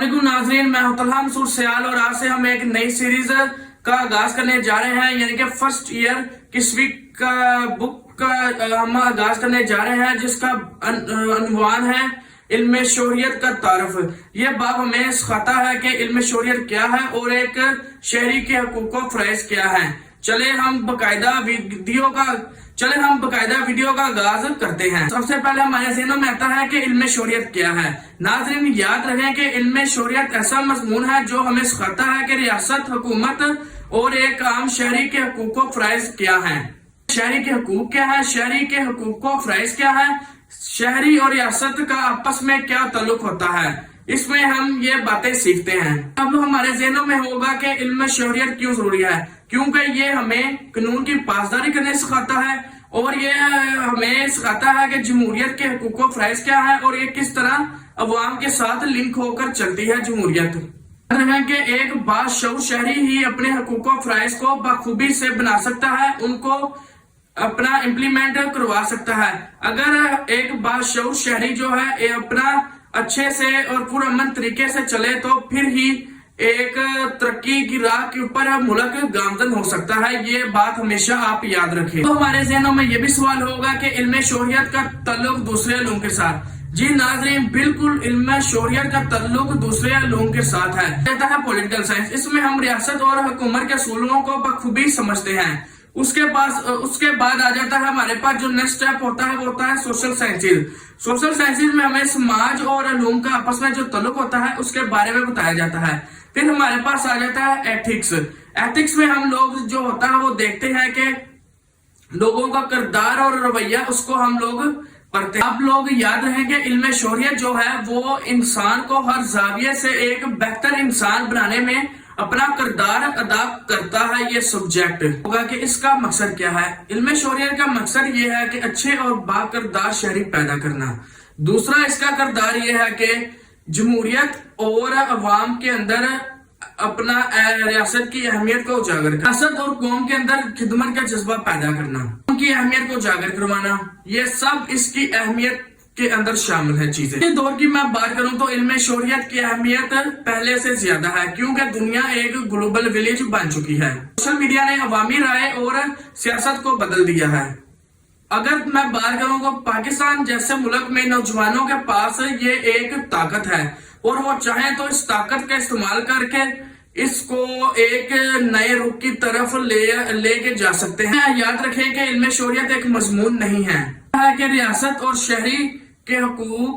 वालेकुम नाजरीन, मैं तलहा मंसूर सयाल और आज से हम एक नई सीरीज का आगाज करने जा रहे हैं, यानी कि फर्स्ट ईयर किस्वी का बुक का हम आगाज करने जा रहे हैं, जिसका अनवान है इल्म शोहरियत का तारुफ। ये बाब हमें सिखाता है कि इल्म शोहरियत क्या है और एक शहरी के हकूक व फराइज क्या है। चले हम बकायदा वीडियो का आगाज करते हैं। सबसे पहले हमारे ज़हनों में आता है कि इल्म शोहरियत क्या है। नाज़रीन, याद रखें कि इल्म शोहरियत ऐसा मज़मून है जो हमें सिखाता है कि रियासत, हुकूमत और एक आम शहरी के हकूक व फराइज क्या है। शहरी के हकूक क्या है, शहरी के हकूक व फराइज क्या है, शहरी और रियासत का आपस में क्या ताल्लुक होता है, इसमें हम ये बातें सीखते हैं। अब हमारे ज़हनों में होगा कि इल्म शोहरियत क्यों जरूरी है, क्योंकि ये हमें कानून की पासदारी करने सिखाता है और ये हमें सिखाता है कि जमहूरियत के हकूक व फराइज क्या है और ये किस तरह अवाम के साथ लिंक होकर चलती है जमहूरियत। कि एक बाशऊर शहरी ही अपने हकूक व फराइज को बखूबी से बना सकता है, उनको अपना इम्प्लीमेंट करवा सकता है। अगर एक बाशऊर शहरी जो है ये अपना अच्छे से और पुरअमन तरीके से चले तो फिर ही एक तरक्की की राह के ऊपर मुल्क गामजन हो सकता है। ये बात हमेशा आप याद रखें। तो हमारे ज़हनों में ये भी सवाल होगा कि इल्म शोहरियत का ताल्लुक दूसरे इल्मों के साथ। जी नाज़रीन, बिल्कुल इल्म शोहरियत का ताल्लुक दूसरे इल्मों के साथ है। कहता है पॉलिटिकल साइंस। इसमें हम रियासत और हुकूमत के असूलों को बखूबी समझते हैं। उसके बाद आ जाता है हमारे पास जो नेक्स्ट स्टेप होता है वो होता है सोशल साइंसेज। सोशल साइंसेज में हमें समाज और इल्म का आपस में जो ताल्लुक होता है उसके बारे में बताया जाता है। फिर हमारे पास आ जाता है एथिक्स। एथिक्स में हम लोग जो होता है वो देखते हैं कि लोगों का किरदार और रवैया, उसको हम लोग पढ़ते हैं। आप लोग याद रखें कि इल्म शोहरियत जो है वो इंसान को हर जाविये से एक बेहतर इंसान बनाने में अपना किरदार अदा करता है। ये सब्जेक्ट होगा कि इसका मकसद क्या है। इल्म शोहरियत का मकसद ये है कि अच्छे और बाकिरदार शहरी पैदा करना। दूसरा इसका किरदार ये है कि जमहूरियत और अवाम के अंदर अपना रियासत की अहमियत को उजागर करना, रियासत और कौम के अंदर खिदमत का जज्बा पैदा करना, उनकी अहमियत को उजागर करवाना, ये सब इसकी अहमियत के अंदर शामिल है चीजें। इस दौर की मैं बात करूं तो इल्म शोहरियत की अहमियत पहले से ज्यादा है, क्योंकि दुनिया एक ग्लोबल विलेज बन चुकी है। सोशल मीडिया ने अवामी राय और सियासत को बदल दिया है। अगर मैं बात करूं तो पाकिस्तान जैसे मुल्क में नौजवानों के पास ये एक ताकत है और वो चाहे तो इस ताकत का इस्तेमाल करके इसको एक नए रुख की तरफ लेके जा सकते हैं। याद रखें कि इल्म शोहरियत एक मजमून नहीं है कि रियासत और शहरी के हकूक